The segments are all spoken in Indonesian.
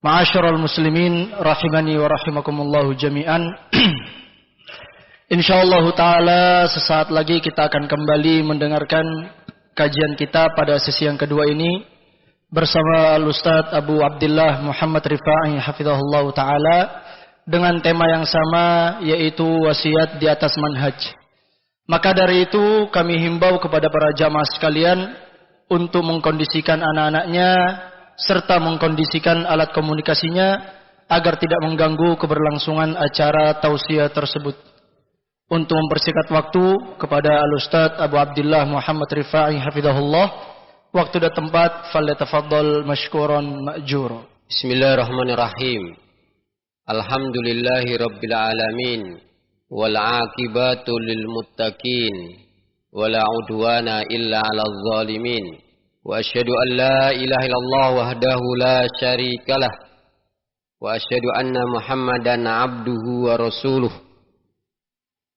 Ma'asyiral muslimin rahimani wa rahimakumullahu jami'an. Insyaallah taala sesaat lagi kita akan kembali mendengarkan kajian kita pada sesi yang kedua ini bersama Al-Ustaz Abu Abdillah Muhammad Rifa'i hafizahullah taala dengan tema yang sama, yaitu wasiat di atas manhaj. Maka dari itu kami himbau kepada para jamaah sekalian untuk mengkondisikan anak-anaknya serta mengkondisikan alat komunikasinya agar tidak mengganggu keberlangsungan acara tausiah tersebut. Untuk mempersingkat waktu kepada Al-Ustaz Abu Abdillah Muhammad Rifa'i hafizahullah, waktu dan tempat, falyatafaddal mashkuran ma'jura. Bismillahirrahmanirrahim. Alhamdulillahi rabbil alamin wal 'aqibatu lil muttaqin wala 'udwana illa 'alal zalimin. Wa asyhadu an la ilaha illallah wahdahu la syarikalah wa asyhadu anna Muhammadan 'abduhu wa rasuluh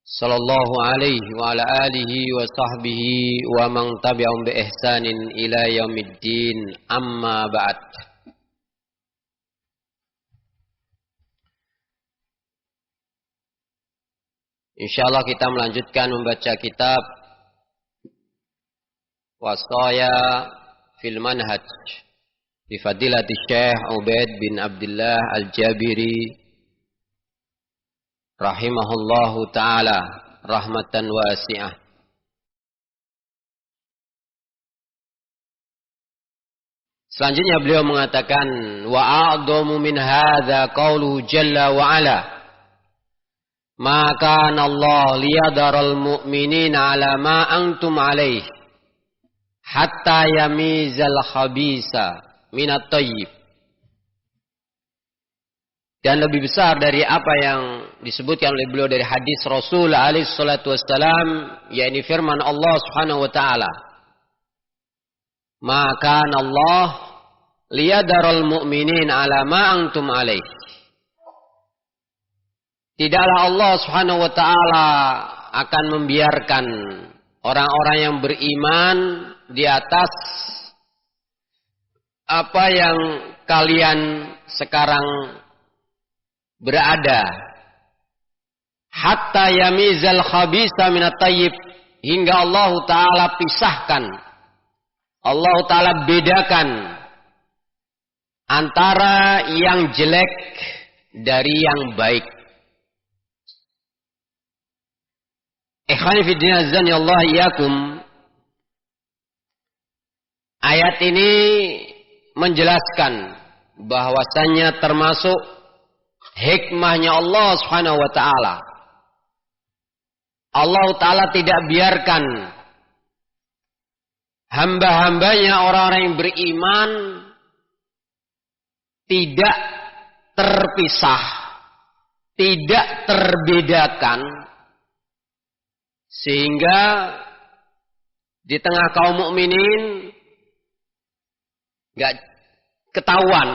sallallahu alaihi wa ala alihi wa sahbihi wa man tabi'ahum bi ihsanin ila yaumiddin, amma ba'd. Insyaallah kita melanjutkan membaca kitab Wasaya fil Manhaj di Fadilati Syekh Ubaid bin Abdullah Al-Jabiri rahimahullahu ta'ala rahmatan wasi'ah. Selanjutnya beliau mengatakan, wa a'dhamu min hadza qauluhu jalla wa ala, ma kana Allah liyadaral mu'minina ala ma antum alaih hatta yamizal khabisa minat thayyib. Dan lebih besar dari apa yang disebutkan oleh beliau dari hadis Rasul alaihi salatu wassalam, yakni firman Allah Subhanahu wa taala, maka Allah liyadaral mu'minin ala ma antum alaih. Tidaklah Allah Subhanahu wa taala akan membiarkan orang-orang yang beriman di atas apa yang kalian sekarang berada, hatta yamizal khabisa minat thayyib, hingga Allah Ta'ala pisahkan, Allah Ta'ala bedakan antara yang jelek dari yang baik. Ikhwani fi din azan ya Allah iyakum. Ayat ini menjelaskan bahwasannya termasuk hikmahnya Allah Subhanahu wa taala. Allah Ta'ala tidak biarkan hamba-hambanya, orang-orang yang beriman, tidak terpisah, tidak terbedakan, sehingga di tengah kaum mukminin gak ketahuan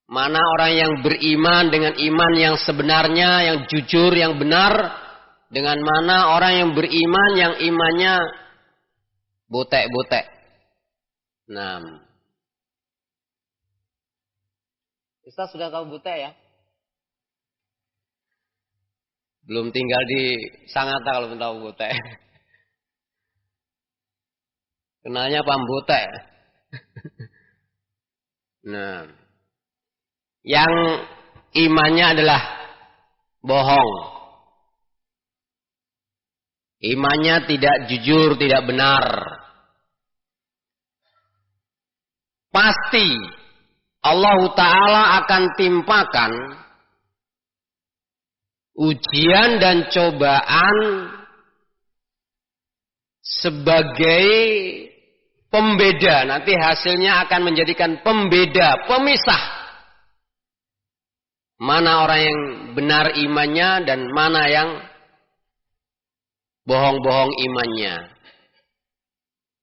mana orang yang beriman dengan iman yang sebenarnya, yang jujur, yang benar, dengan mana orang yang beriman yang imannya botek-botek. Nah, Ustaz sudah tahu botek ya? Belum tinggal di Sangatta kalau tahu botek. Kenalnya pambotek. Nah, yang imannya adalah bohong, imannya tidak jujur, tidak benar, pasti Allah Ta'ala akan timpakan ujian dan cobaan sebagai pembeda. Nanti hasilnya akan menjadikan pembeda, pemisah, mana orang yang benar imannya dan mana yang bohong-bohong imannya,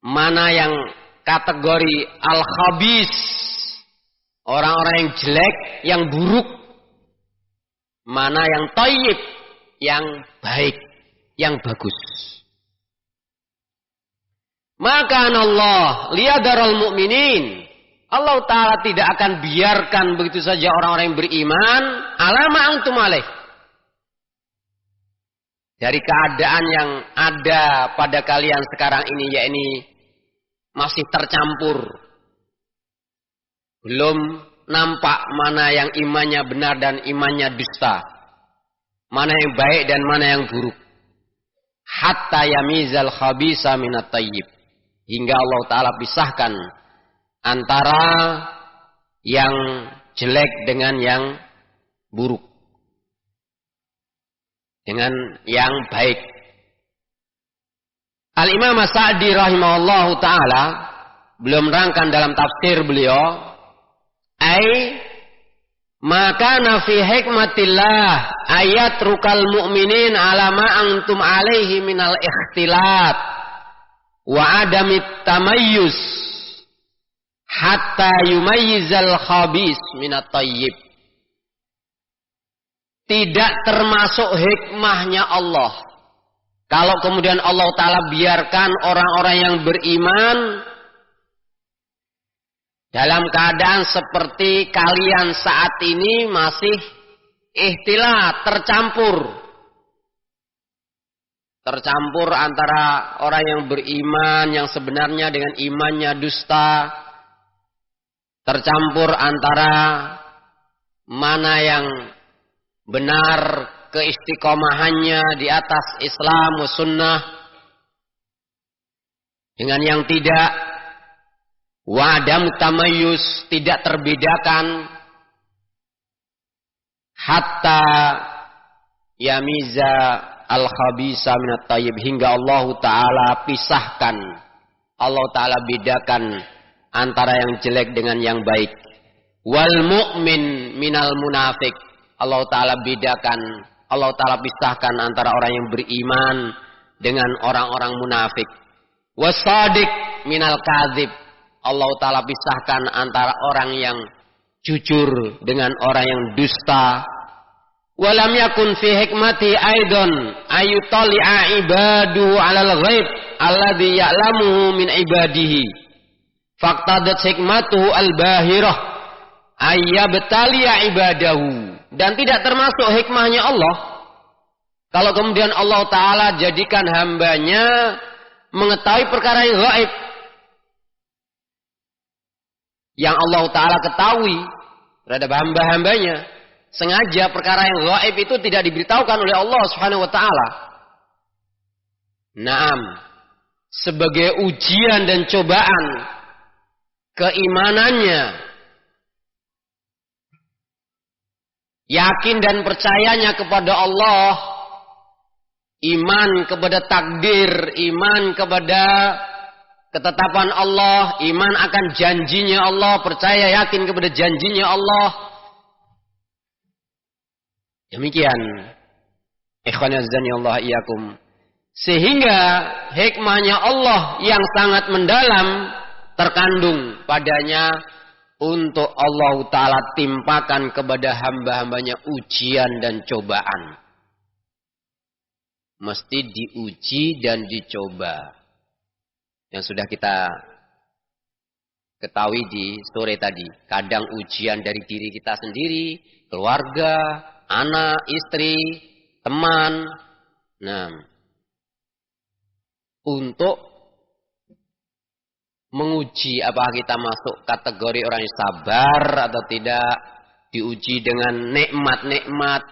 mana yang kategori al-khabis, orang-orang yang jelek, yang buruk, mana yang thayyib, yang baik, yang bagus. Maka Allah liyadaral mu'minin, Allah Ta'ala tidak akan biarkan begitu saja orang-orang yang beriman alama antum alaih. Dari keadaan yang ada pada kalian sekarang ini, yakni masih tercampur. Belum nampak mana yang imannya benar dan imannya dusta. Mana yang baik dan mana yang buruk. Hatta yamizal khabisa minat tayyib. Hingga Allah Ta'ala pisahkan antara yang jelek dengan yang buruk. Dengan yang baik. Al-Imam As-Sa'di rahimahullahu ta'ala belum menerangkan dalam tafsir beliau. Maka nafi hikmatillah ayat rukal mu'minin ala ma'antum alaihi minal ikhtilat wa adamit tamayyus hatta yumayyizal khabis minat tayyib. Tidak termasuk hikmahnya Allah. Kalau kemudian Allah Ta'ala biarkan orang-orang yang beriman dalam keadaan seperti kalian saat ini masih ikhtilat, tercampur. Tercampur antara orang yang beriman yang sebenarnya dengan imannya dusta. Tercampur antara mana yang benar keistiqomahannya di atas Islam wa sunnah dengan yang tidak, wa adam tamayyus, tidak terbedakan, hatta yamiza al-khabisa minat tayyib, hingga Allah Ta'ala pisahkan, Allah Ta'ala bedakan antara yang jelek dengan yang baik. Wal mu'min minal munafik, Allah Ta'ala bedakan, Allah Ta'ala pisahkan antara orang yang beriman dengan orang-orang munafik. Wasadiq minal kadzib, Allah Ta'ala pisahkan antara orang yang jujur dengan orang yang dusta. Walam yakun fi hikmati aidon ayutali'a ibadu alal ghaib alladhi ya'lamuhu min ibadihi. Faqtadat hikmatuhu al-bahirah ayyabtali'a ibadahu. Dan tidak termasuk hikmahnya Allah kalau kemudian Allah Ta'ala jadikan hambanya mengetahui perkara yang gaib, yang Allah Ta'ala ketahui terhadap hamba-hambanya. Sengaja perkara yang gaib itu tidak diberitahukan oleh Allah Subhanahu wa Ta'ala. Naam, sebagai ujian dan cobaan keimanannya, yakin dan percayanya kepada Allah, iman kepada takdir, iman kepada ketetapan Allah, iman akan janjinya Allah, percaya yakin kepada janjinya Allah. Demikian, ikhwan azani Allah iyyakum. Sehingga hikmahnya Allah yang sangat mendalam terkandung padanya untuk Allah Ta'ala timpakan kepada hamba-hambanya ujian dan cobaan. Mesti diuji dan dicoba. Yang sudah kita ketahui di sore tadi. Kadang ujian dari diri kita sendiri, keluarga, anak, istri, teman. Nah, untuk menguji apakah kita masuk kategori orang yang sabar atau tidak, diuji dengan nikmat-nikmat,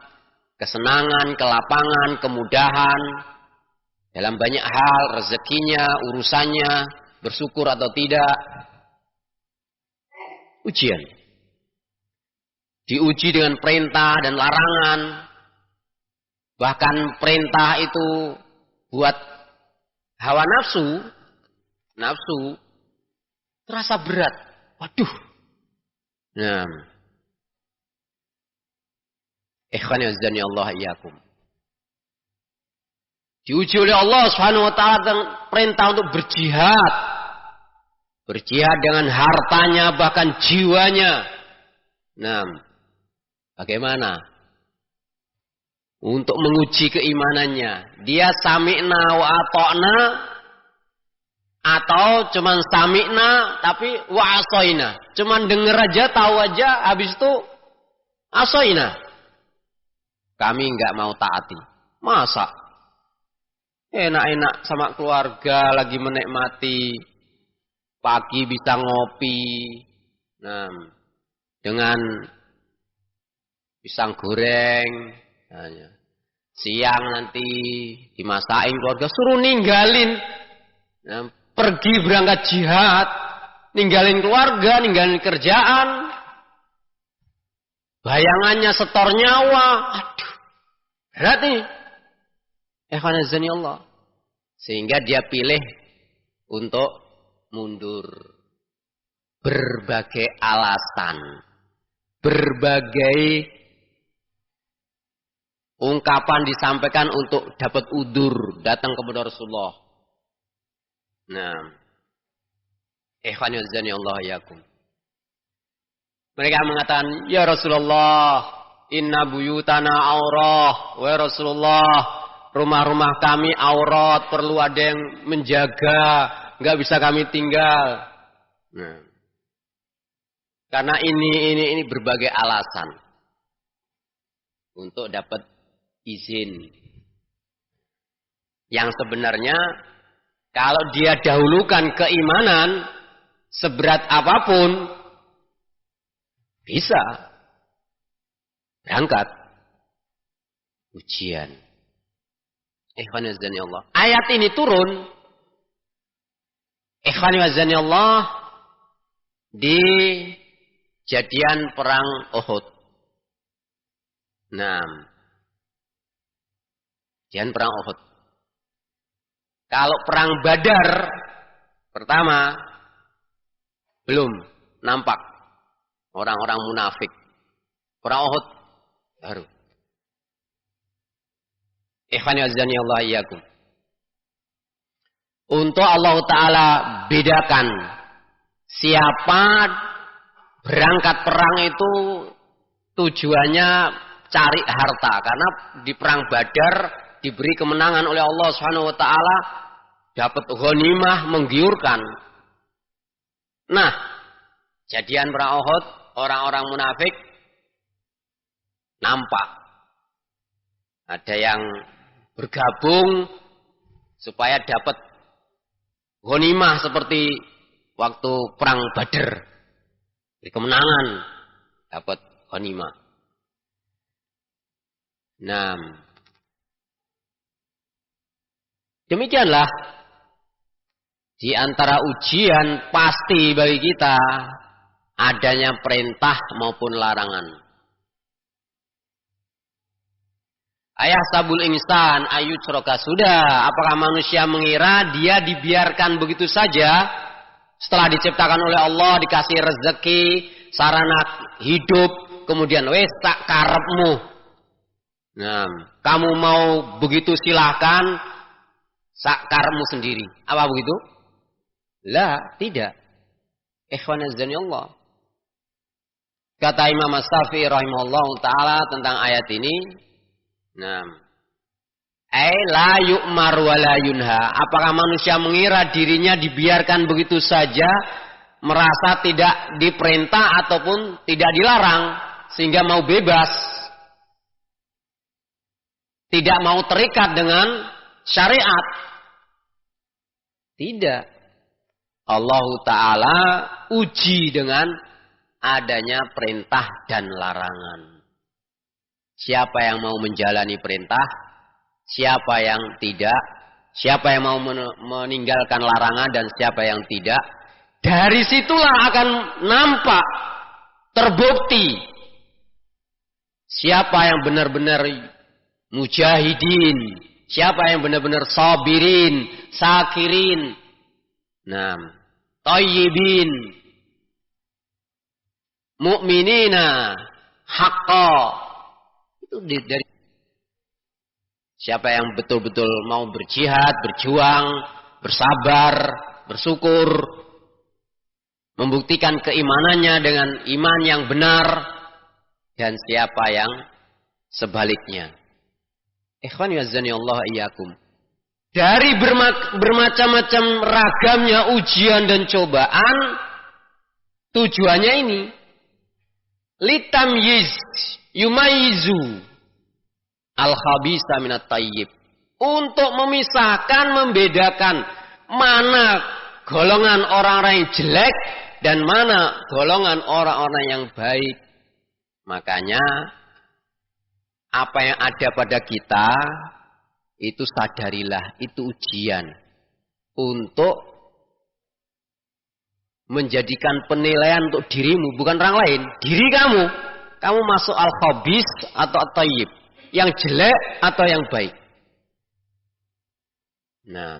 kesenangan, kelapangan, kemudahan dalam banyak hal, rezekinya, urusannya, bersyukur atau tidak. Ujian. Diuji dengan perintah dan larangan. Bahkan perintah itu buat hawa nafsu terasa berat. Waduh. Nah. Ikhwani azani Allah iyyakum. Diuji oleh Allah Subhanahu wa Ta'ala dengan perintah untuk berjihad. Berjihad dengan hartanya, bahkan jiwanya. Nah, bagaimana? Untuk menguji keimanannya. Dia sami'na wa ata'na Atau cuman sami'na tapi wa asoina. Cuman denger aja, tahu aja, habis itu asoina. Kami nggak mau taati. Masa? Enak-enak sama keluarga lagi menikmati. Pagi bisa ngopi. Nah, dengan pisang goreng. Siang nanti dimasakin keluarga. Suruh ninggalin. Nah, pergi berangkat jihad, ninggalin keluarga, ninggalin kerjaan, bayangannya setor nyawa, aduh, berat ini. Ikhwanazani Allah. Sehingga dia pilih untuk mundur. Berbagai alasan, berbagai ungkapan disampaikan untuk dapat udur datang kepada Rasulullah. Nah, ikhwanazani Allah yakum. Mereka mengatakan, ya Rasulullah, inna buyutana aurah. Wa Rasulullah, rumah-rumah kami aurat, perlu ada yang menjaga, nggak bisa kami tinggal. Nah, karena ini berbagai alasan untuk dapat izin. Yang sebenarnya kalau dia dahulukan keimanan seberat apapun, bisa berangkat ujian. Ikhwani wazani Allah. Ayat ini turun, ikhwani wazani Allah, di kejadian perang Uhud. Nah, kejadian perang Uhud. Kalau perang Badar pertama belum nampak orang-orang munafik. Perang Uhud baru. Ikhwani azani Allah iyyakum. Untuk Allah Ta'ala bedakan siapa berangkat perang itu tujuannya cari harta. Karena di perang Badar diberi kemenangan oleh Allah Subhanahu wa taala, dapat ghanimah menggiurkan. Nah, kejadian perang Uhud, orang-orang munafik nampak ada yang bergabung supaya dapat ghanimah seperti waktu perang Badar. Diberi kemenangan, dapat ghanimah. Nah, demikianlah di antara ujian pasti bagi kita adanya perintah maupun larangan. Ayah sabul insan ayut seroka sudah. Apakah manusia mengira dia dibiarkan begitu saja setelah diciptakan oleh Allah, dikasih rezeki, sarana hidup, kemudian wes tak karepmu. Nah, kamu mau begitu silahkan. Sakarmu sendiri. Apa begitu? La, tidak. Ikhwanazani Allah. Kata Imam As-Syafi'i rahimahullah ta'ala tentang ayat ini. Nah. La yu'mar wa la yunha. Apakah manusia mengira dirinya dibiarkan begitu saja, merasa tidak diperintah ataupun tidak dilarang, sehingga mau bebas. Tidak mau terikat dengan syariat. Tidak. Allah Ta'ala uji dengan adanya perintah dan larangan. Siapa yang mau menjalani perintah, siapa yang tidak, siapa yang mau meninggalkan larangan dan siapa yang tidak. Dari situlah akan nampak, terbukti siapa yang benar-benar mujahidin, siapa yang benar-benar sabirin, sakirin, nah, thayyibin, mu'minina, haqqa. Itu dari siapa yang betul-betul mau berjihad, berjuang, bersabar, bersyukur, membuktikan keimanannya dengan iman yang benar, dan siapa yang sebaliknya. Ikhwani wazzani Allah iyyakum. dari bermacam-macam ragamnya ujian dan cobaan, tujuannya ini. Litamyiz yumayizu al-khabisa minat tayyib. Untuk memisahkan, membedakan mana golongan orang-orang yang jelek dan mana golongan orang-orang yang baik. Makanya apa yang ada pada kita itu sadarilah, itu ujian untuk menjadikan penilaian untuk dirimu, bukan orang lain, diri kamu. Kamu masuk al-khabis atau at-tayyib, yang jelek atau yang baik. Nah,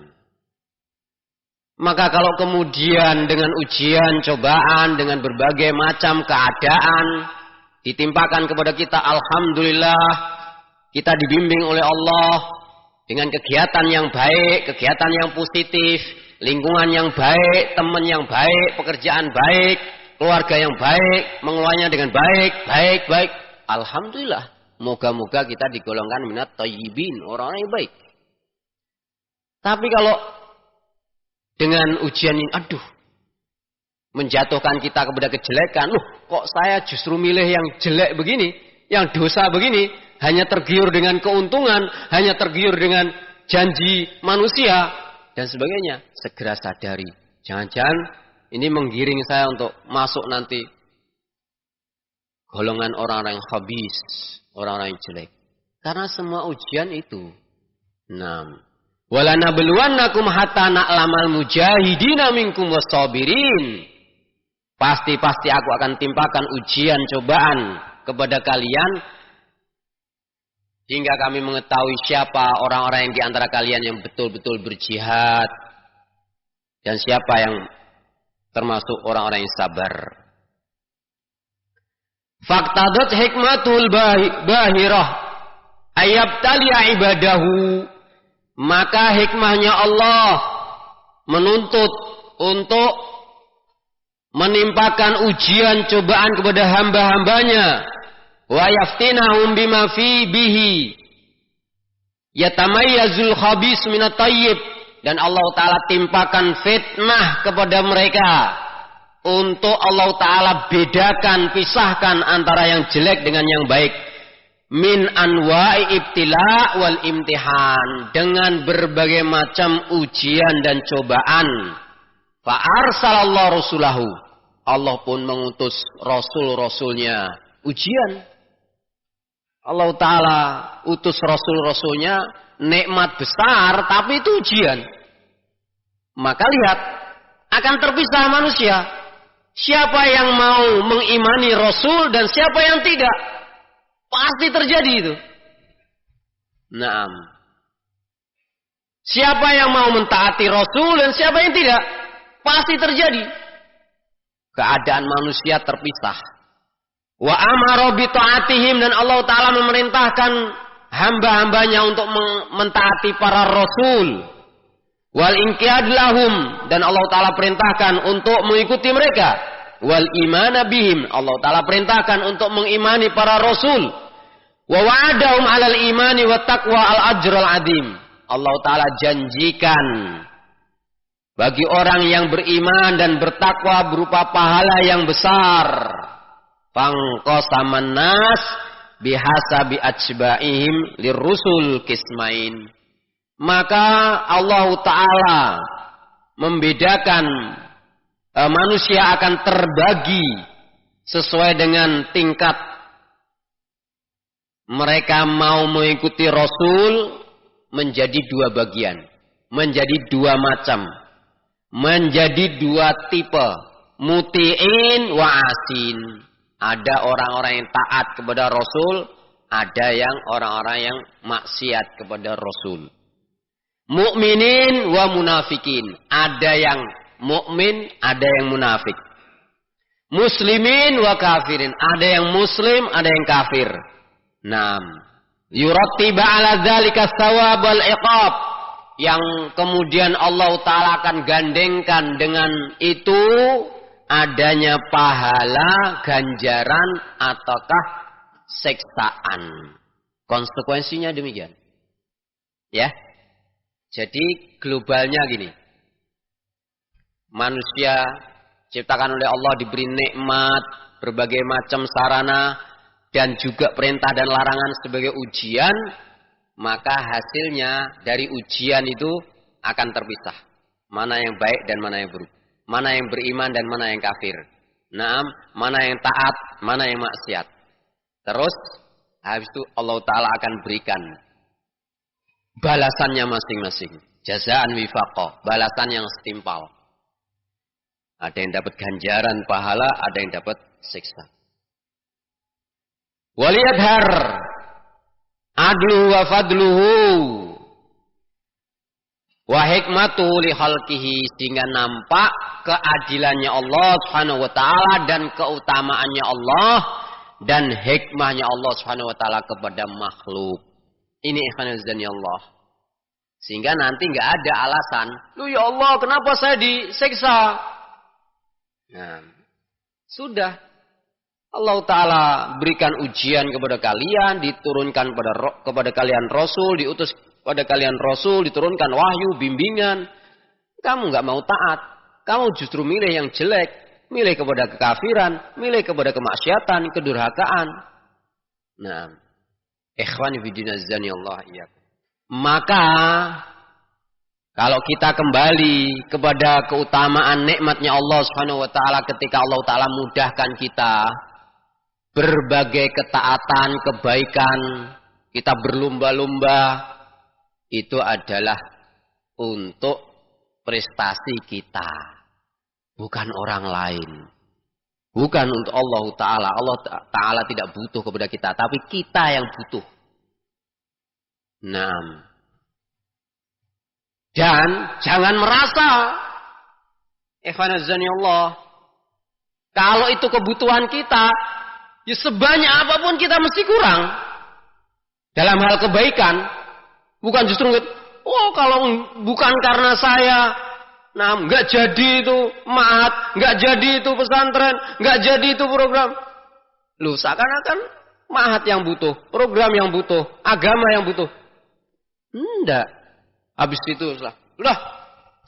maka kalau kemudian dengan ujian, cobaan, dengan berbagai macam keadaan ditimpakan kepada kita, alhamdulillah kita dibimbing oleh Allah dengan kegiatan yang baik, kegiatan yang positif, lingkungan yang baik, teman yang baik, pekerjaan baik, keluarga yang baik, mengelolanya dengan baik. Alhamdulillah. Moga-moga kita digolongkan minat thayyibin, orang-orang yang baik. Tapi kalau dengan ujian ini, menjatuhkan kita kepada kejelekan, kok saya justru milih yang jelek begini, yang dosa begini, hanya tergiur dengan keuntungan, hanya tergiur dengan janji manusia, dan sebagainya. Segera sadari. Jangan-jangan ini menggiring saya untuk masuk nanti golongan orang-orang yang khabis, orang-orang yang jelek. Karena semua ujian itu. Walanabluwannakum hatta na'lamal mujahidina minkum wassabirin. Pasti aku akan timpakan ujian, cobaan kepada kalian hingga kami mengetahui siapa orang-orang yang di antara kalian yang betul-betul berjihad dan siapa yang termasuk orang-orang yang sabar. Faqtadat hikmatul bahirah ayabtaliya ibadahu. Maka hikmahnya Allah menuntut untuk menimpakan ujian cobaan kepada hamba-hambanya. Wa yaftinahum bima fi bihi yatamayyazul khabis minat tayyib. Dan Allah Ta'ala timpakan fitnah kepada mereka untuk Allah Ta'ala bedakan, pisahkan antara yang jelek dengan yang baik. Min anwa'i ibtila wal imtihan, dengan berbagai macam ujian dan cobaan. Fa arsalallahu rasulahu, Allah pun mengutus rasul-rasulnya. Ujian. Allah Ta'ala utus rasul-rasulnya, nikmat besar, tapi itu ujian. Maka lihat, akan terpisah manusia. Siapa yang mau mengimani rasul dan siapa yang tidak. Pasti terjadi itu. Naam. Siapa yang mau mentaati Rasul dan siapa yang tidak, pasti terjadi. Keadaan manusia terpisah. Wa amara bi ta'atihim, dan Allah Ta'ala memerintahkan hamba-hambanya untuk mentaati para Rasul. Wal inqiyad lahum, dan Allah Ta'ala perintahkan untuk mengikuti mereka. Wal imana bihim, Allah Ta'ala perintahkan untuk mengimani para Rasul. Wa wa'adahum alal imani wa taqwa al ajral adim. Allah Ta'ala janjikan bagi orang yang beriman dan bertakwa berupa pahala yang besar. Fangqasaman nas bihasabi atba'ihim lirrusul kismain. Maka Allah Ta'ala membedakan, manusia akan terbagi sesuai dengan tingkat mereka mau mengikuti Rasul, menjadi dua bagian, menjadi dua macam, menjadi dua tipe, muti'in wa asin. Ada orang-orang yang taat kepada Rasul, ada yang orang-orang yang maksiat kepada Rasul. Mukminin wa munafikin, ada yang mukmin, ada yang munafik. Muslimin wa kafirin, ada yang muslim, ada yang kafir. Naam. Yurattiba ala dzalika tsawab wal iqab, yang kemudian Allah Ta'ala akan gandengkan dengan itu adanya pahala, ganjaran, ataukah siksaan. Konsekuensinya demikian. Ya. Jadi globalnya gini. Manusia ciptakan oleh Allah, diberi nikmat, berbagai macam sarana, dan juga perintah dan larangan sebagai ujian, maka hasilnya dari ujian itu akan terpisah. Mana yang baik dan mana yang buruk. Mana yang beriman dan mana yang kafir. Naam, mana yang taat, mana yang maksiat. Terus, habis itu Allah Ta'ala akan berikan balasannya masing-masing. Jazaan wifaqah, balasan yang setimpal. Ada yang dapat ganjaran pahala, ada yang dapat siksa. Waliyadhar adlu wa fadluhu wa hikmatuhu li khalqihi, sehingga nampak keadilannya Allah Subhanahu wa taala dan keutamaannya Allah dan hikmahnya Allah Subhanahu wa taala kepada makhluk. Ini ikhwan azani Allah. Sehingga nanti enggak ada alasan, "Lu ya Allah, kenapa saya disiksa?" Nah, sudah Allah Ta'ala berikan ujian kepada kalian, diturunkan kepada kalian Rasul, diutus kepada kalian Rasul, diturunkan wahyu, bimbingan. Kamu nggak mau taat, kamu justru milih yang jelek, milih kepada kekafiran, milih kepada kemaksiatan, kedurhakaan. Nah, ikhwani fillah azani Allah iyyakum. Maka kalau kita kembali kepada keutamaan nikmatnya Allah Subhanahu wa taala ketika Allah Ta'ala mudahkan kita berbagai ketaatan, kebaikan, kita berlomba-lomba, itu adalah untuk prestasi kita, bukan orang lain. Bukan untuk Allah Ta'ala. Allah Ta'ala tidak butuh kepada kita, tapi kita yang butuh. Nah, dan jangan merasa, Allah, kalau itu kebutuhan kita, ya sebanyak apapun kita mesti kurang. Dalam hal kebaikan, bukan justru, oh kalau bukan karena saya, nah nggak jadi itu ma'at, nggak jadi itu pesantren, nggak jadi itu program. Loh, seakan-akan ma'at yang butuh, program yang butuh, agama yang butuh. Enggak. Habis itu udah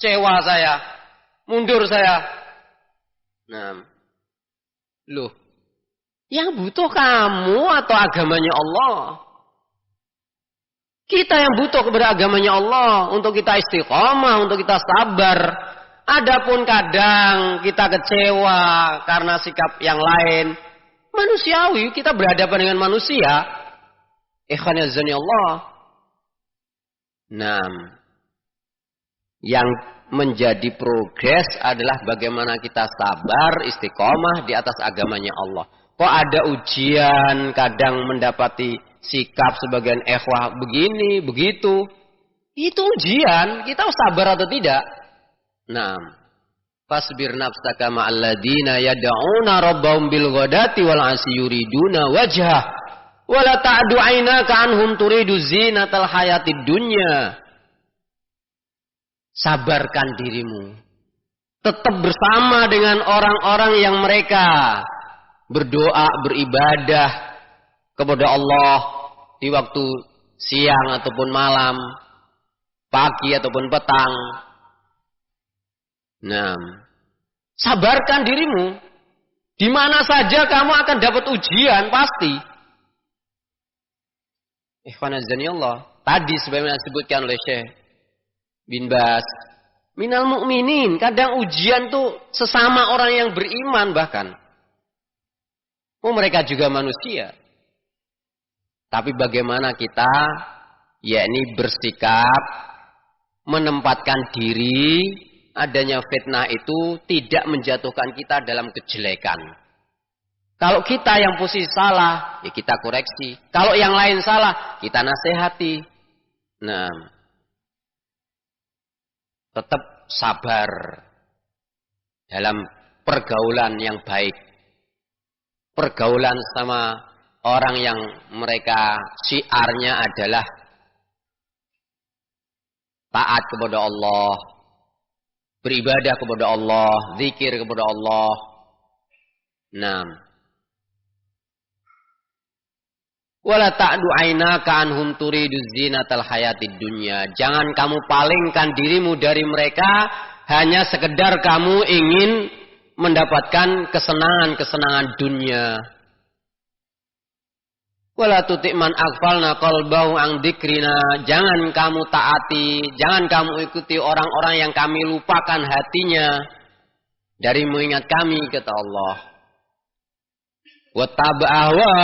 cewa saya, mundur saya. Nah, loh, yang butuh kamu atau agamanya Allah? Kita yang butuh kepada agamanya Allah untuk kita istiqomah, untuk kita sabar. Adapun kadang kita kecewa karena sikap yang lain, manusiawi, kita berhadapan dengan manusia. Ikhwan azani Allah. Nah, yang menjadi progres adalah bagaimana kita sabar, istiqomah di atas agamanya Allah. Kok ada ujian, kadang mendapati sikap sebagian ikhwah begini, begitu. Itu ujian, kita sabar atau tidak? Nah, fasbir nafsaka ma'alladina yad'una rabbahum bil ghadati wal 'asyi yuriduna wajhah wa la ta'du 'ainaka 'anhum turidu zinatal hayatid dunya. Sabarkan dirimu. Tetap bersama dengan orang-orang yang mereka berdoa, beribadah kepada Allah di waktu siang ataupun malam, pagi ataupun petang. Nah, sabarkan dirimu. Di mana saja kamu akan dapat ujian pasti. Ikhwan azani Allah. Tadi sebagaimana disebutkan oleh Syekh bin Bas, minal mu'minin, kadang ujian tuh sesama orang yang beriman bahkan. Oh, mereka juga manusia. Tapi bagaimana kita, yakni bersikap, menempatkan diri, adanya fitnah itu tidak menjatuhkan kita dalam kejelekan. Kalau kita yang posisi salah, ya kita koreksi. Kalau yang lain salah, kita nasihati. Nah, tetap sabar dalam pergaulan yang baik. Pergaulan sama orang yang mereka syiarnya adalah taat kepada Allah, beribadah kepada Allah, zikir kepada Allah. Nah, Wala ta'du ainaka anhum turidu zinatal hayatid dunya. Jangan kamu palingkan dirimu dari mereka hanya sekedar kamu ingin mendapatkan kesenangan-kesenangan dunia. Wala tuti' man aghfalna qalbahu an dzikrina. Jangan kamu taati, jangan kamu ikuti orang-orang yang kami lupakan hatinya dari mengingat kami, kata Allah. Wa taba'a,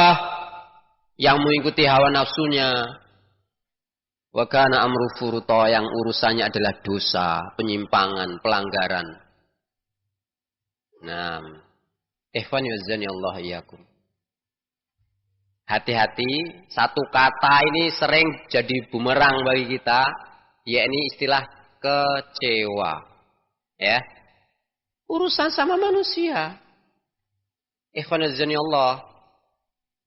yang mengikuti hawa nafsunya. Wa kana amru furuta, yang urusannya adalah dosa, penyimpangan, pelanggaran. Nah, ikhwan yu'azzani Allah iyyakum. Hati-hati, satu kata ini sering jadi bumerang bagi kita, yakni istilah kecewa. Ya. Urusan sama manusia. Ikhwan yu'azzani Allah.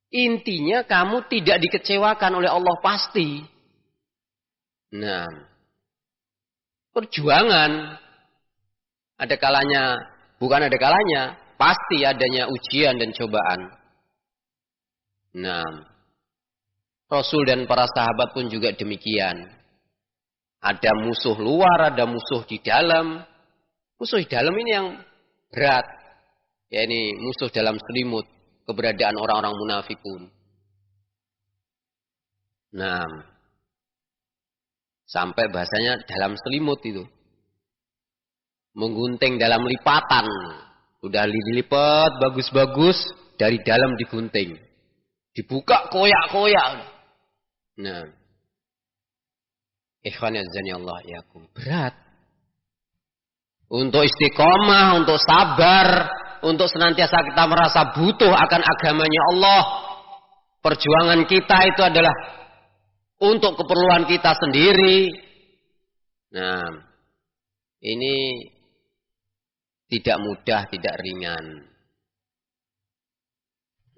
Intinya kamu tidak dikecewakan oleh Allah pasti. Nah, perjuangan ada kalanya, bukan ada kalanya, pasti adanya ujian dan cobaan. Nah, Rasul dan para sahabat pun juga demikian. Ada musuh luar, ada musuh di dalam. Musuh di dalam ini yang berat. Ya, ini musuh dalam selimut, keberadaan orang-orang munafikun. Nah, sampai bahasanya dalam selimut itu. Menggunting dalam lipatan. Udah dilipat bagus-bagus, dari dalam digunting. Dibuka koyak-koyak. Nah. Ikhwan azani Allah yakum. Berat. Untuk istiqomah, untuk sabar, untuk senantiasa kita merasa butuh akan agamanya Allah. Perjuangan kita itu adalah untuk keperluan kita sendiri. Nah, ini tidak mudah, tidak ringan.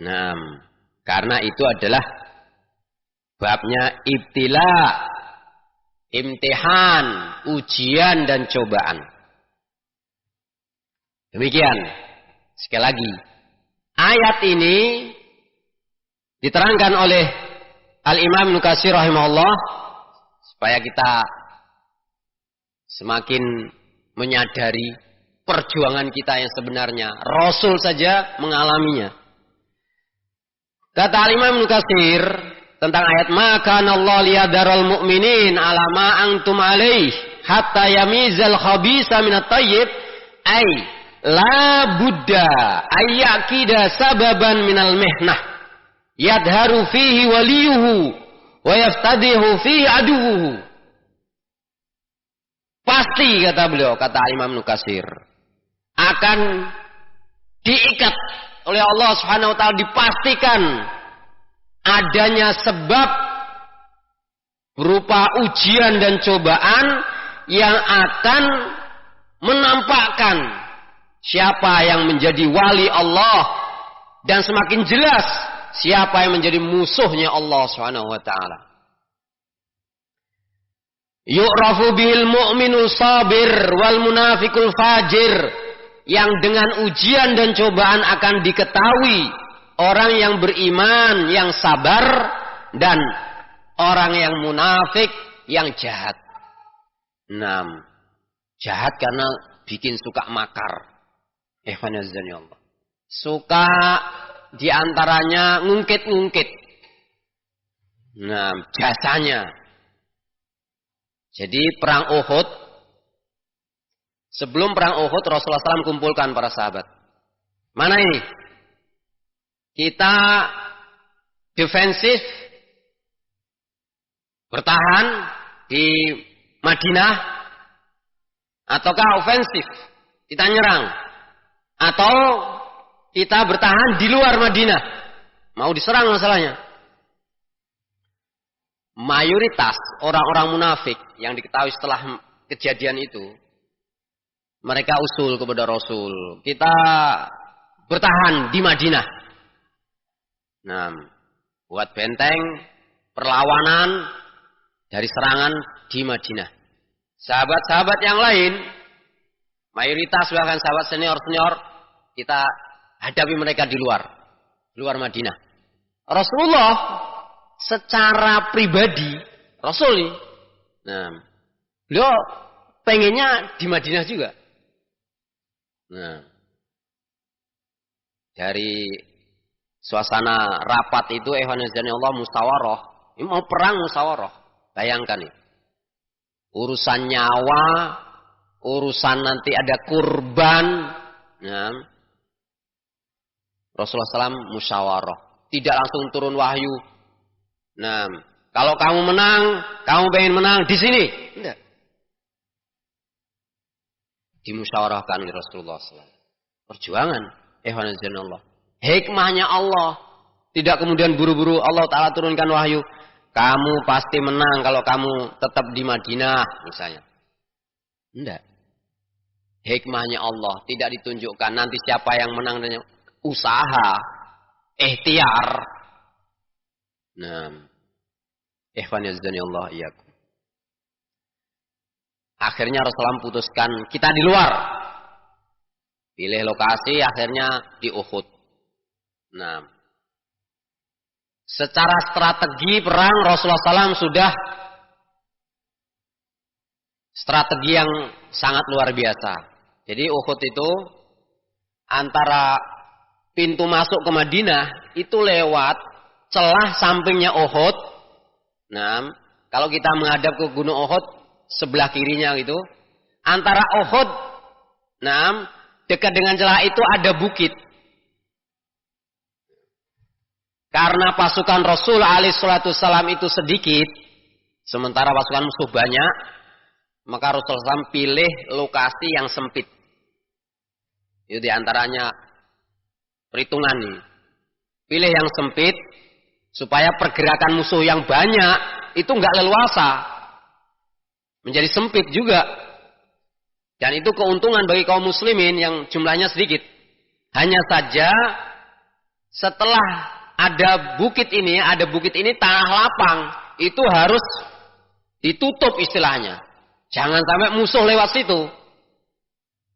Nah, karena itu adalah babnya ibtila, imtihan, ujian dan cobaan. Demikian. Sekali lagi, ayat ini diterangkan oleh Al-Imam Ibnu Katsir rahimahullah supaya kita semakin menyadari perjuangan kita yang sebenarnya. Rasul saja mengalaminya. Kata Al-Imam Ibnu Katsir tentang ayat maka Allah liyadaral mu'minin ala ma antum alaih hatta yamizal khabisa minat tayyib ay la budda ayyakida sababan minal mihnah yadharu fihi waliyuhu wa yaftadihu fihi aduwuhu. Pasti kata beliau, kata Imam Ibnu Katsir, akan diikat oleh Allah Subhanahu wa taala, dipastikan adanya sebab berupa ujian dan cobaan yang akan menampakkan siapa yang menjadi wali Allah dan semakin jelas siapa yang menjadi musuhnya Allah Subhanahu wa taala. Yu'rafu bihil mu'minu sabir wal munafikul fajir, yang dengan ujian dan cobaan akan diketahui orang yang beriman yang sabar dan orang yang munafik yang jahat. 6. Jahat karena bikin suka makar. Allah. Suka diantaranya ngungkit-ngungkit. Nah, jasanya. Jadi perang Uhud, sebelum perang Uhud Rasulullah SAW kumpulkan para sahabat. Mana ini? Kita defensif, bertahan di Madinah, ataukah ofensif, kita nyerang, atau kita bertahan di luar Madinah, mau diserang masalahnya. Mayoritas orang-orang munafik yang diketahui setelah kejadian itu, mereka usul kepada Rasul, kita bertahan di Madinah. Nah, buat benteng perlawanan dari serangan di Madinah. Sahabat-sahabat yang lain, mayoritas bahkan sahabat senior-senior, kita hadapi mereka di luar Madinah. Rasulullah secara pribadi Rasul ini. Nah, beliau pengennya di Madinah juga. Nah, dari suasana rapat itu Allah musyawarah. Ini mau perang musyawarah. Bayangkan ini. Urusan nyawa, urusan nanti ada kurban. Nah, Rasulullah SAW musyawarah. Tidak langsung turun wahyu. Nah, kalau kamu menang, kamu pengen menang di sini. Tidak. Dimusyawarahkan oleh Rasulullah SAW. Perjuangan. Allah. Hikmahnya Allah. Tidak kemudian buru-buru Allah Ta'ala turunkan wahyu. Kamu pasti menang kalau kamu tetap di Madinah. Misalnya. Tidak. Hikmahnya Allah. Tidak ditunjukkan nanti siapa yang menang dan usaha. Ikhtiar. Nah. Allah iyakum. Akhirnya Rasulullah putuskan kita di luar. Pilih lokasi akhirnya di Uhud. Nah, secara strategi perang Rasulullah SAW sudah strategi yang sangat luar biasa. Jadi Uhud itu antara pintu masuk ke Madinah itu lewat celah sampingnya Uhud. Nah, kalau kita menghadap ke Gunung Uhud sebelah kirinya gitu, antara Uhud, nah dekat dengan celah itu ada bukit. Karena pasukan Rasul alaihissalam itu sedikit, sementara pasukan musuh banyak, maka Rasulullah SAW pilih lokasi yang sempit. Itu diantaranya perhitungan nih. Pilih yang sempit, supaya pergerakan musuh yang banyak itu nggak leluasa. Menjadi sempit juga. Dan itu keuntungan bagi kaum muslimin yang jumlahnya sedikit. Hanya saja setelah ada bukit ini tanah lapang. Itu harus ditutup istilahnya. Jangan sampai musuh lewat situ.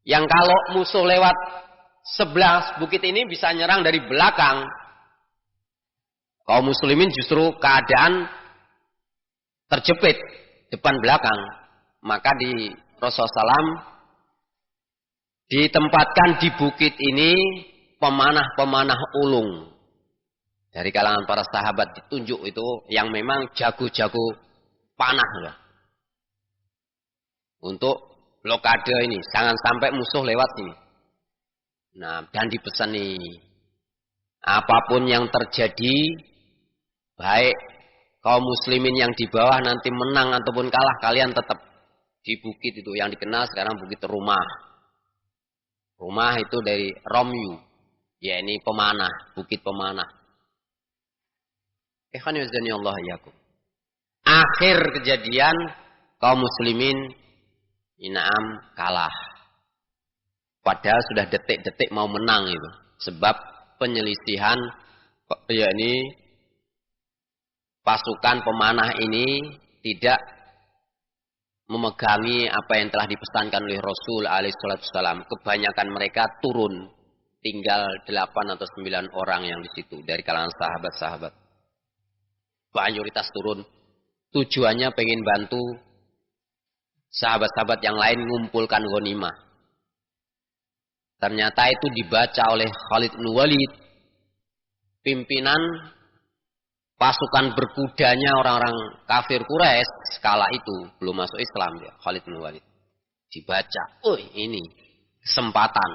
Yang kalau musuh lewat sebelah bukit ini bisa nyerang dari belakang. Kaum muslimin justru keadaan terjepit depan belakang. Maka di Rasulullah SAW ditempatkan di bukit ini pemanah-pemanah ulung. Dari kalangan para sahabat ditunjuk itu yang memang jago-jago panah lah. Untuk blokade ini. Jangan sampai musuh lewat sini. Nah, dan dipesani. Apapun yang terjadi, baik kaum muslimin yang di bawah nanti menang ataupun kalah, kalian tetap di bukit itu yang dikenal sekarang bukit Rumah. Rumah itu dari Romyu, ya ini pemanah, bukit pemanah. Allah yakum. Akhir kejadian kaum muslimin inam kalah. Padahal sudah detik-detik mau menang itu, sebab penyelisihan, yakni pasukan pemanah ini tidak memegangi apa yang telah dipesankan oleh Rasul alaihissalam. Kebanyakan mereka turun, tinggal 8 atau 9 orang yang di situ dari kalangan sahabat-sahabat. Mayoritas turun, tujuannya pengen bantu sahabat-sahabat yang lain mengumpulkan ghanimah. Ternyata itu dibaca oleh Khalid bin Walid, pimpinan pasukan berkudanya orang-orang kafir Quraisy skala itu, belum masuk Islam dia, Khalid bin Walid. Dibaca, oh ini kesempatan.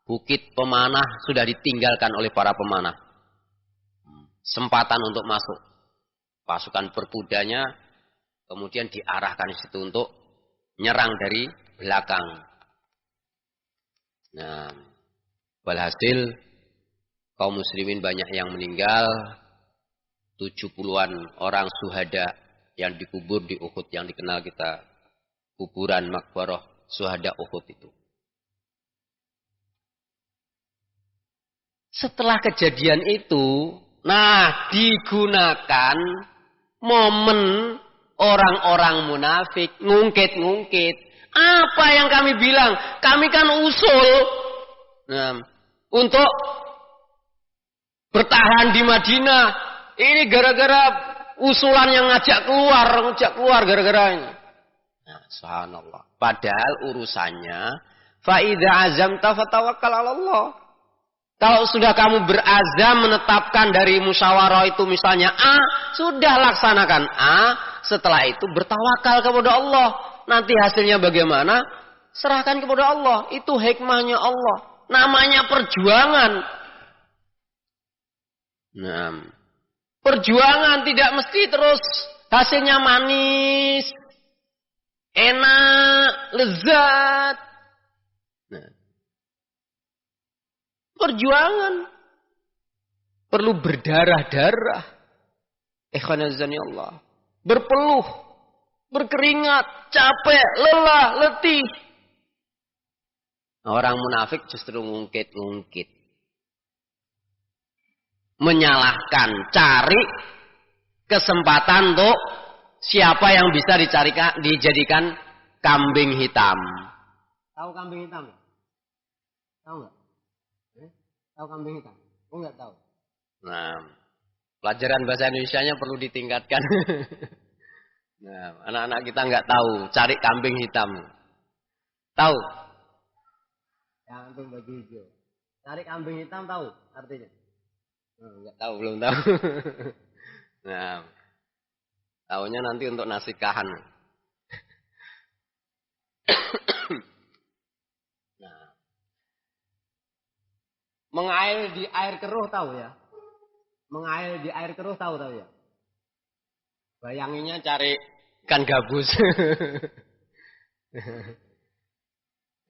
Bukit pemanah sudah ditinggalkan oleh para pemanah. Kesempatan untuk masuk. Pasukan berkudanya kemudian diarahkan di situ untuk nyerang dari belakang. Nah, walhasil kaum muslimin banyak yang meninggal. 70-an orang syuhada yang dikubur di Uhud, yang dikenal kita kuburan makbarah syuhada Uhud itu. Setelah kejadian itu, nah digunakan momen orang-orang munafik ngungkit-ngungkit. Apa yang kami bilang? Kami kan usul untuk bertahan di Madinah. Ini gara-gara usulan yang ngajak keluar gara-gara ini. Nah, subhanallah. Padahal urusannya fa idza azamta fatawakkal 'ala Allah. Kalau sudah kamu berazam menetapkan dari musyawarah itu misalnya A, sudah laksanakan A, setelah itu bertawakal kepada Allah. Nanti hasilnya bagaimana? Serahkan kepada Allah. Itu hikmahnya Allah. Namanya perjuangan. Nah, perjuangan tidak mesti terus hasilnya manis, enak, lezat. Nah, perjuangan perlu berdarah-darah. Ikhwanazani Allah. Berpeluh, berkeringat, capek, lelah, letih. Orang munafik justru ngungkit-ngungkit. Menyalahkan, cari kesempatan untuk siapa yang bisa dijadikan kambing hitam. Tahu kambing hitam? Tahu nggak? Tahu kambing hitam? Oh nggak tahu. Nah, pelajaran bahasa Indonesianya perlu ditingkatkan. Nah, anak-anak kita nggak tahu, cari kambing hitam. Tahu? Yang antum baju hijau. Cari kambing hitam tahu artinya? Nggak tahu, belum tahu. Nah, tahunya nanti untuk nasikahan. Nah, mengair di air keruh tahu ya? Mengair di air keruh tahu ya? Bayanginnya cari ikan gabus.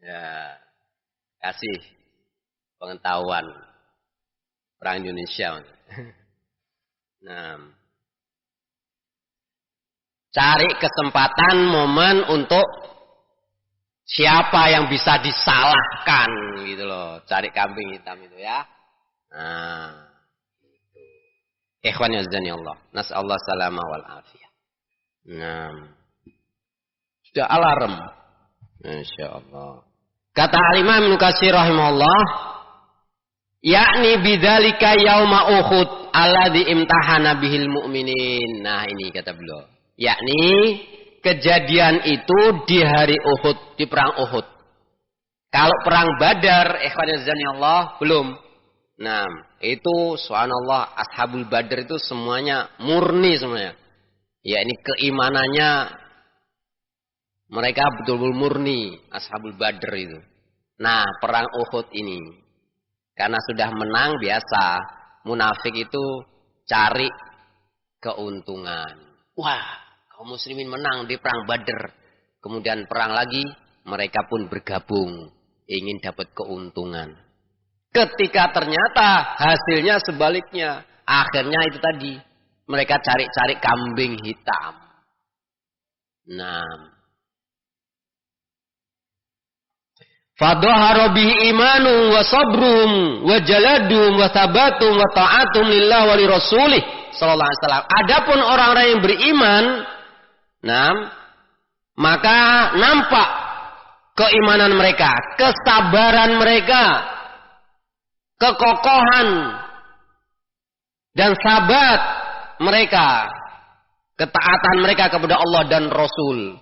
Ya, kasih pengetahuan orang Indonesia. Nah, cari kesempatan momen untuk siapa yang bisa disalahkan gitu loh. Cari kambing hitam itu ya. Nah, ikhwan yazdani Allah. Nas'allah salama wal afiyah. Nah, sudah alarm. Insyaallah. Kata Imam Ibnu Katsir rahimahullah, yakni bidzalika yauma Uhud alladzi imtahana bihil mu'minin. Nah, ini kata beliau. Yakni kejadian itu di hari Uhud, di perang Uhud. Kalau perang Badar, ikhwan yazdani Allah, belum. Nah, itu subhanallah ashabul Badar itu semuanya murni semuanya. Ya, ini keimanannya mereka betul-betul murni ashabul Badar itu. Nah, perang Uhud ini karena sudah menang biasa, munafik itu cari keuntungan. Wah, kaum muslimin menang di perang Badar. Kemudian perang lagi, mereka pun bergabung ingin dapat keuntungan. Ketika ternyata hasilnya sebaliknya. Akhirnya itu tadi. Mereka cari-cari kambing hitam. Nah. Fadhahara bihi imanu wa sabrum wa jaladum wa thabatum wa ta'atum lillah wa li rasulih sallallahu alaihi wasallam. Adapun orang-orang yang beriman, nah, maka nampak keimanan mereka, kesabaran mereka, kekokohan dan sabat mereka, ketaatan mereka kepada Allah dan Rasul.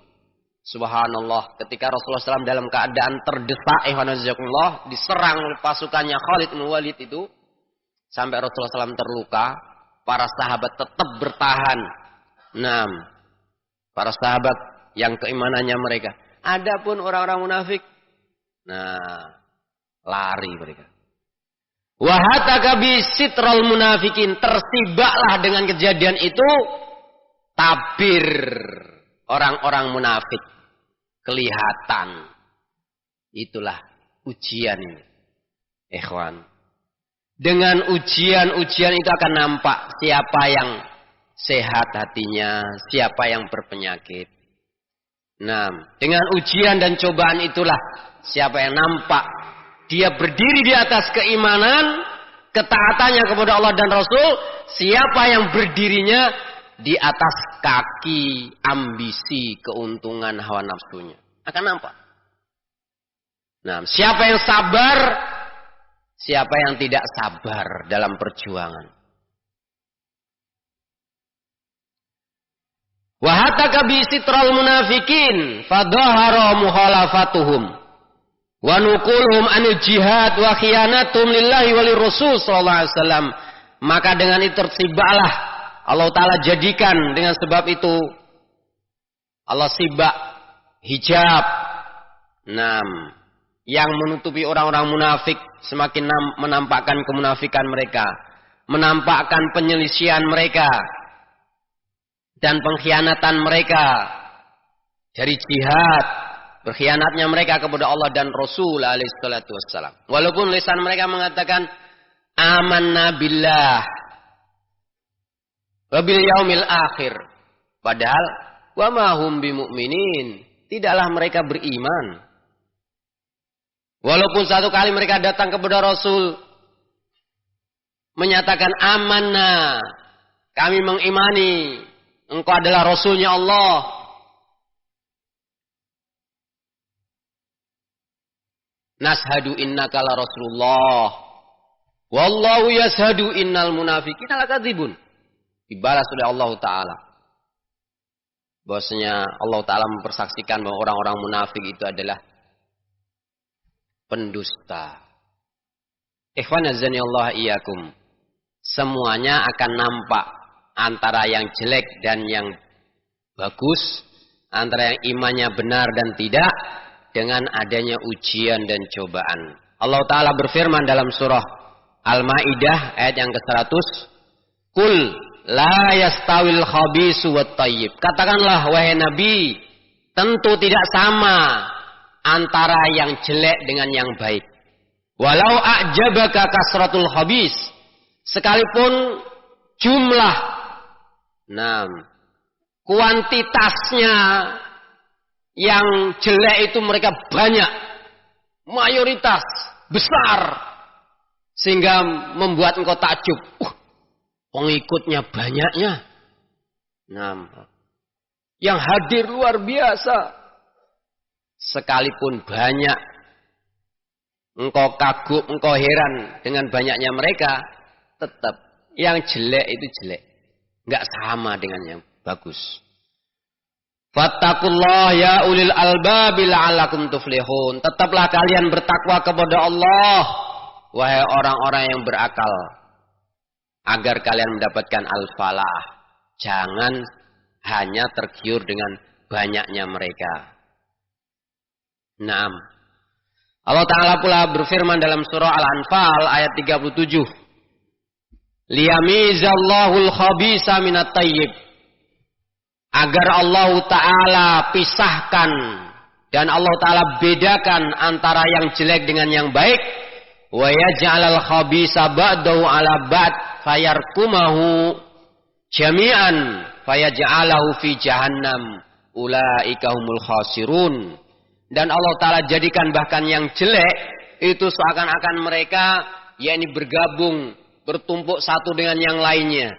Subhanallah, ketika Rasulullah SAW dalam keadaan terdesak, diserang oleh pasukannya Khalid bin Walid itu, sampai Rasulullah SAW terluka, para sahabat tetap bertahan. Nah, para sahabat yang keimanannya mereka. Adapun orang-orang munafik, nah, lari mereka. Wahataka bi sitral munafikin, tersibaklah dengan kejadian itu tabir orang-orang munafik. Kelihatan. Itulah ujian ini. Ikhwan. Dengan ujian-ujian itu akan nampak siapa yang sehat hatinya, siapa yang berpenyakit. Nah, dengan ujian dan cobaan itulah siapa yang nampak dia berdiri di atas keimanan, ketaatannya kepada Allah dan Rasul, siapa yang berdirinya di atas kaki ambisi keuntungan hawa nafsunya. Akan nampak. Nah, siapa yang sabar, siapa yang tidak sabar dalam perjuangan. Wa hataka bi sitral munafikin fadhahara mukhalafatuhum wa nuqulhum anil jihad wa khiyanatum lillahi walir rasul sallallahu alaihi wasallam. Maka dengan itu tersibaklah Allah Ta'ala jadikan dengan sebab itu Allah sibak hijab yang menutupi orang-orang munafik, semakin menampakkan kemunafikan mereka, menampakkan penyelisihan mereka dan pengkhianatan mereka dari jihad, berkhianatnya mereka kepada Allah dan Rasul alaihi salatu wassalam. Walaupun lisan mereka mengatakan amanna billah wa bil yaumil akhir, padahal wa ma hum bimu'minin, tidaklah mereka beriman. Walaupun satu kali mereka datang kepada Rasul menyatakan amanna, kami mengimani engkau adalah Rasulnya Allah, nashhadu innaka la Rasulullah wallahu yashhadu innal munafiqina lakadzibun, dibalas oleh Allah Ta'ala. Bahwasanya Allah Ta'ala mempersaksikan bahwa orang-orang munafik itu adalah pendusta. Ikhwan azani Allah iyyakum. Semuanya akan nampak antara yang jelek dan yang bagus, antara yang imannya benar dan tidak, dengan adanya ujian dan cobaan. Allah Ta'ala berfirman dalam surah Al-Ma'idah ayat yang ke-100, Qul la yastawil khabisu wat tayyib. Katakanlah wahai Nabi, tentu tidak sama antara yang jelek dengan yang baik. Walau a'jabaka kasratul khabis, sekalipun jumlah kuantitasnya yang jelek itu mereka banyak, mayoritas besar, sehingga membuat engkau takjub. Pengikutnya banyaknya. Yang hadir luar biasa. Sekalipun banyak, engkau kagum, engkau heran dengan banyaknya mereka, tetap yang jelek itu jelek. Enggak sama dengan yang bagus. Fattakullah ya ulil albabi la'allakum tuflihun. Tetaplah kalian bertakwa kepada Allah, wahai orang-orang yang berakal, agar kalian mendapatkan al-falah. Jangan hanya tergiur dengan banyaknya mereka. Allah Ta'ala pula berfirman dalam surah Al-Anfal ayat 37. Liyamizallahul khabisa minat tayyib. Agar Allah Ta'ala pisahkan dan Allah Ta'ala bedakan antara yang jelek dengan yang baik. Wa yaj'alal khabisa ba'dahu ala ba'd fayarkumahu jami'an fayaj'alahu fi jahannam ulaika humul khasirun. Dan Allah Ta'ala jadikan bahkan yang jelek itu seakan-akan mereka yakni bergabung, bertumpuk satu dengan yang lainnya.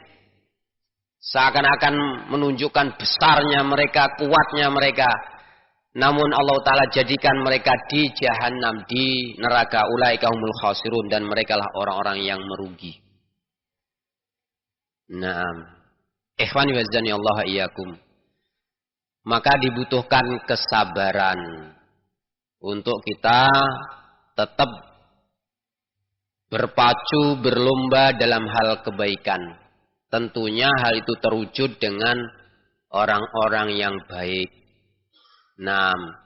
Seakan-akan menunjukkan besarnya mereka, kuatnya mereka. Namun Allah Ta'ala jadikan mereka di jahannam, di neraka. Ulaika humul khasirun, dan mereka lah orang-orang yang merugi. Ikhwani wazdani Allah iyyakum. Maka dibutuhkan kesabaran untuk kita tetap berpacu, berlomba dalam hal kebaikan. Tentunya hal itu terwujud dengan orang-orang yang baik.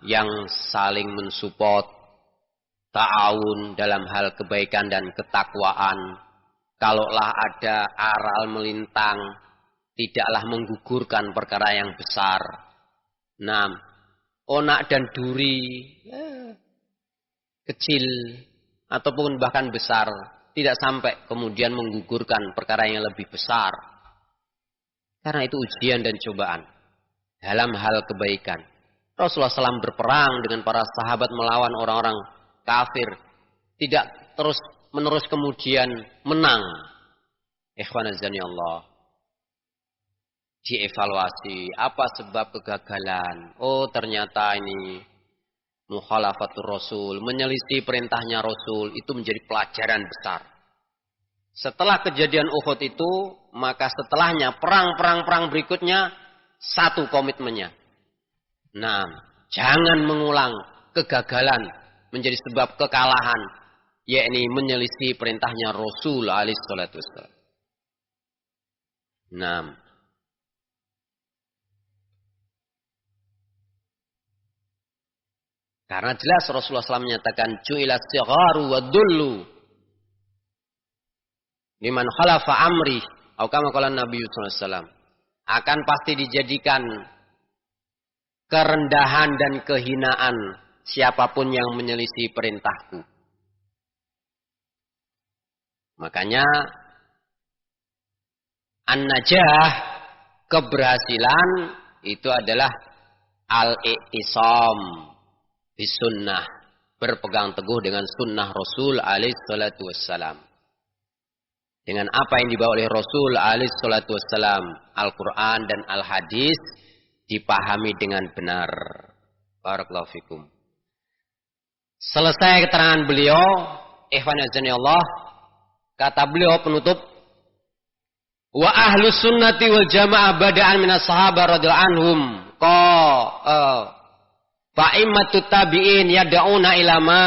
Yang saling mensupport, ta'awun dalam hal kebaikan dan ketakwaan. Kalaulah ada aral melintang, tidaklah menggugurkan perkara yang besar. Onak dan duri kecil ataupun bahkan besar, tidak sampai kemudian menggugurkan perkara yang lebih besar. Karena itu ujian dan cobaan dalam hal kebaikan. Rasulullah SAW berperang dengan para sahabat melawan orang-orang kafir. Tidak terus menerus kemudian menang. Ikhwan azani Allah. Dievaluasi apa sebab kegagalan. Oh ternyata ini mukhalafatur Rasul, menyelisih perintahnya Rasul, itu menjadi pelajaran besar. Setelah kejadian Uhud itu, maka setelahnya perang berikutnya satu komitmennya. Nah, jangan mengulang kegagalan menjadi sebab kekalahan, yakni menyelisih perintahnya Rasul alaihi salatu wassalam. Nah, karena jelas Rasulullah SAW menyatakan ju'ilas sigharu wa dhullu liman khalafa amri, atau kama qala Nabi sallallahu alaihi wasallam, akan pasti dijadikan kerendahan dan kehinaan siapapun yang menyelisih perintahku. Makanya an-najah, keberhasilan itu adalah al-i'tisam bisunnah, berpegang teguh dengan sunnah Rasul alaihi salatu wassalam. Dengan apa yang dibawa oleh Rasul alaihi salatu wassalam, Al-Quran dan Al-Hadis, dipahami dengan benar. Barakallahu fikum. Selesai keterangan beliau, ikhwan azani Allah, kata beliau penutup, wa ahlus sunnati wal jamaah bada'an minas sahabat radhiyallahu anhum fa'immatut tabi'in yad'una ila ma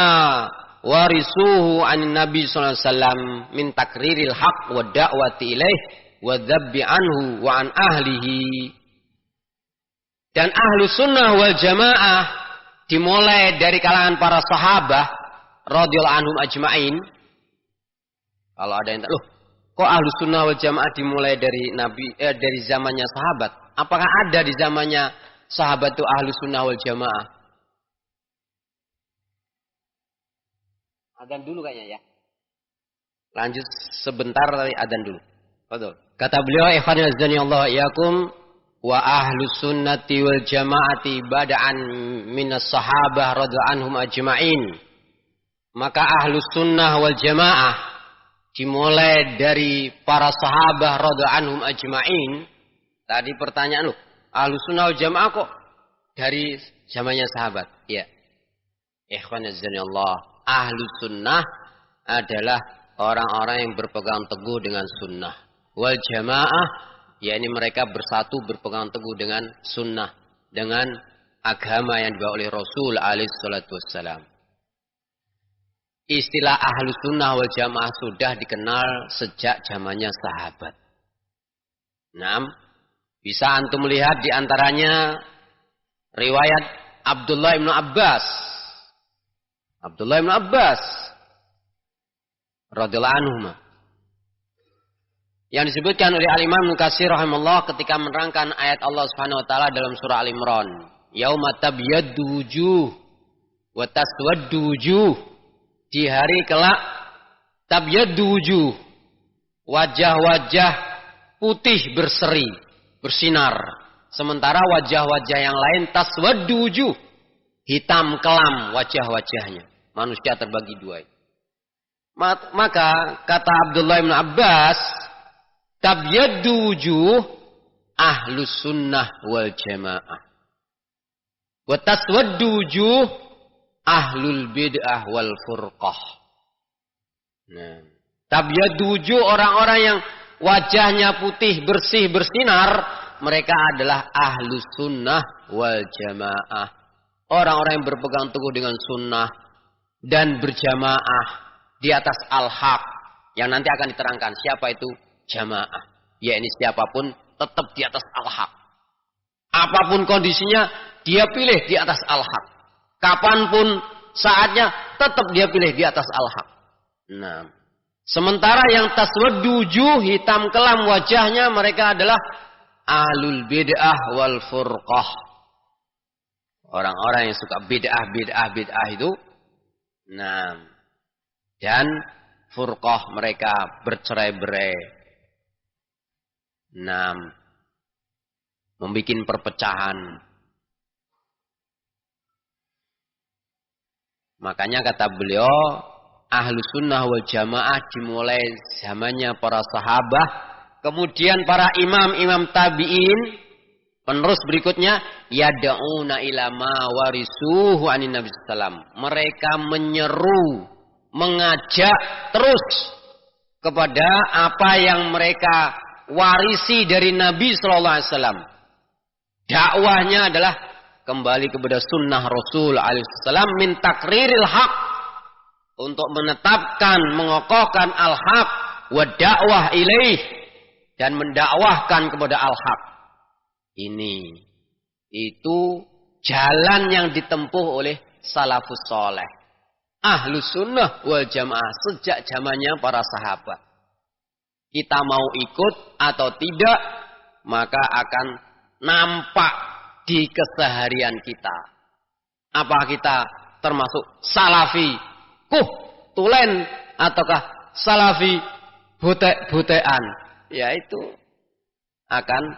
warisuhu anin nabi sallallahu alaihi wasallam min takriril haqq wa da'wati ilaih wa dzabbi anhu wa an ahlihi. Dan ahlu sunnah wal jamaah dimulai dari kalangan para sahabat radhiyallahu anhum ajma'in. Kalau ada yang loh, kok ahlu sunnah wal jamaah dimulai dari dari zamannya sahabat? Apakah ada di zamannya sahabat itu ahlu sunnah wal jamaah? Adzan dulu kayaknya ya. Lanjut sebentar tadi adzan dulu. Betul. Kata beliau, ikhwan azani Allah iyakum, wa ahlu sunnati wal jamaati bada'an minas sahabah radhiyallahu anhum ajma'in. Maka ahlu sunnah wal jamaah dimulai dari para sahabah radhiyallahu anhum ajma'in. Tadi pertanyaan lu, ahlu sunnah wal jamaah kok dari zamannya sahabat? Ya. Ikhwan azani Allah, ahlu sunnah adalah orang-orang yang berpegang teguh dengan sunnah. Wal jamaah, yakni mereka bersatu berpegang teguh dengan sunnah, dengan agama yang dibawa oleh Rasul alaihi salatu wassalam. Istilah ahlu sunnah wal jamaah sudah dikenal sejak zamannya sahabat. 6. Bisa antum melihat di antaranya riwayat Abdullah bin Abbas. Abdullah bin Abbas radhiyallahu anhu yang disebutkan oleh Al-Imam Ibnu Katsir rahimahullah ketika menerangkan ayat Allah Subhanahu wa taala dalam surah Al-Imran, yauma tabyaddu wujuh wa taswaddu wujuh. Di hari kelak tabyaddu wujuh, wajah-wajah putih berseri, bersinar, sementara wajah-wajah yang lain taswaddu wujuh, hitam kelam wajah-wajahnya. Manusia terbagi dua. Maka kata Abdullah bin Abbas, tabyaddu wujuh ahlus sunnah wal jamaah, wa taswaddu wujuh ahlul bid'ah wal furqah. Nah, tabyaddu wujuh orang-orang yang wajahnya putih bersih bersinar, mereka adalah ahlus sunnah wal jamaah. Orang-orang yang berpegang teguh dengan sunnah dan berjamaah di atas al-haq, yang nanti akan diterangkan siapa itu jamaah, yakni siapapun tetap di atas al-haq. Apapun kondisinya dia pilih di atas al-haq. Kapanpun saatnya tetap dia pilih di atas al-haq. Nah, sementara yang taswaddu wujuh, hitam kelam wajahnya, mereka adalah ahlul bid'ah wal furqah. Orang-orang yang suka bid'ah itu. Nah, dan furqah, mereka bercerai-berai. Nah, membuat perpecahan. Makanya kata beliau, ahlu sunnah wal jamaah dimulai zamannya para sahabat, kemudian para imam-imam tabi'in, penerus berikutnya, yad'una ila ma warisuhu anin nabi sallam. Mereka menyeru, mengajak terus kepada apa yang mereka warisi dari Nabi sallallahu alaihi wasallam. Dakwahnya adalah kembali kepada sunnah Rasul alaihissalam min takriril haq, untuk menetapkan, mengokohkan al-haq wa dakwah ilaih, dan mendakwahkan kepada al-haq. Itu jalan yang ditempuh oleh salafus soleh, ahlus sunnah wal jamaah sejak zamannya para sahabat. Kita mau ikut atau tidak, maka akan nampak di keseharian kita. Apa kita termasuk salafi tulen, ataukah salafi butek-butekan? Ya, itu akan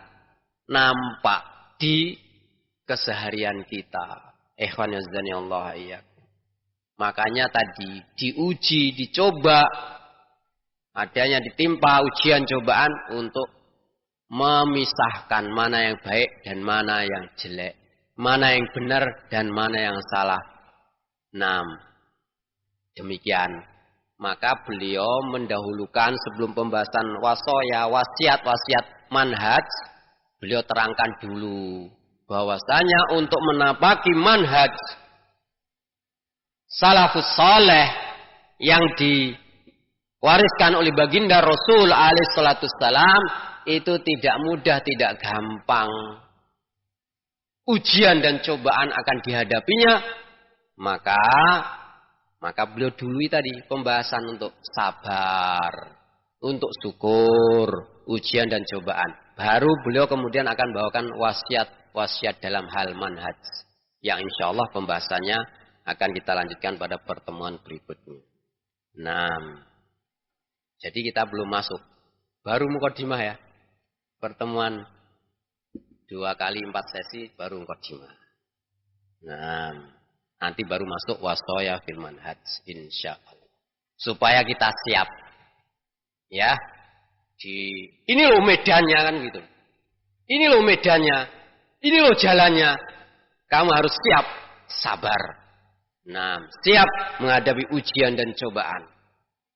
nampak di keseharian kita. Ikhwan yazdani Allah iyyakum. Makanya tadi diuji, dicoba, adanya ditimpa ujian cobaan untuk memisahkan mana yang baik dan mana yang jelek, mana yang benar dan mana yang salah. Demikian. Maka beliau mendahulukan sebelum pembahasan wasoya, wasiat manhaj, beliau terangkan dulu bahwasanya untuk menapaki manhaj salafus saleh yang diwariskan oleh baginda Rasul alaihissalam itu tidak mudah, tidak gampang. Ujian dan cobaan akan dihadapinya. Maka beliau dului tadi pembahasan untuk sabar, untuk syukur, ujian dan cobaan. Baru beliau kemudian akan bawakan wasiat dalam hal manhaj, yang insya Allah pembahasannya akan kita lanjutkan pada pertemuan berikutnya. Jadi kita belum masuk, baru mukadimah ya. Pertemuan 2 kali 4 sesi baru mukadimah. Nanti baru masuk wasoya fil manhaj insyaallah. Supaya kita siap. Ya. Ini loh medannya kan gitu. Ini loh medannya. Ini loh jalannya. Kamu harus siap, sabar. Siap menghadapi ujian dan cobaan.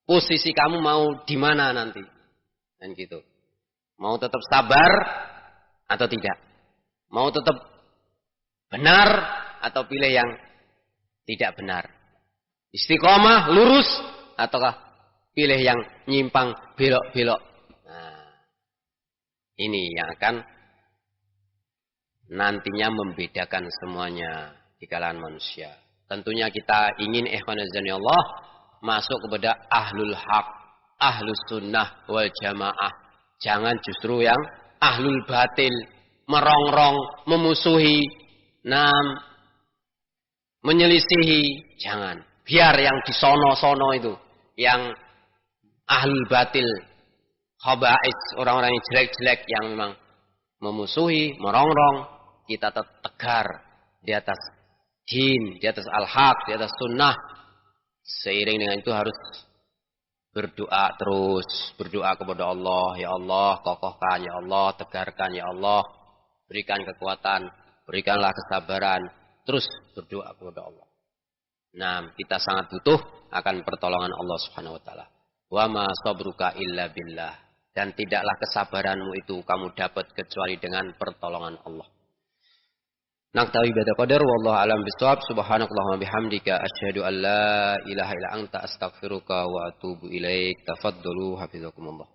Posisi kamu mau di mana nanti? Dan gitu. Mau tetap sabar atau tidak? Mau tetap benar atau pilih yang tidak benar? Istiqomah, lurus, ataukah pilih yang nyimpang, belok-belok? Ini yang akan nantinya membedakan semuanya di kalangan manusia. Tentunya kita ingin ikhwan azani Allah masuk kepada ahlul haq, ahlus sunnah wal jamaah. Jangan justru yang ahlul batil, merongrong, memusuhi, menyelisihi. Jangan. Biar yang di sono-sono itu, yang ahlul batil, khaba'is, orang-orang yang jelek-jelek, yang memang memusuhi, merongrong, kita tetap tegar di atas din, di atas al-haq, di atas sunnah. Seiring dengan itu harus berdoa terus, berdoa kepada Allah. Ya Allah, kokohkan, ya Allah, tegarkan, ya Allah, berikan kekuatan, berikanlah kesabaran. Terus berdoa kepada Allah. Kita sangat butuh akan pertolongan Allah Subhanahu wa taala. Wa ma sabruka illa billah. Dan tidaklah kesabaranmu itu kamu dapat kecuali dengan pertolongan Allah. Naktawi bada qadar wallahu alam bisawab. Subhanakallahumma bihamdika asyhadu an la ilaha illa anta astaghfiruka wa atubu ilaik. Tafaddalu hafizakumullah.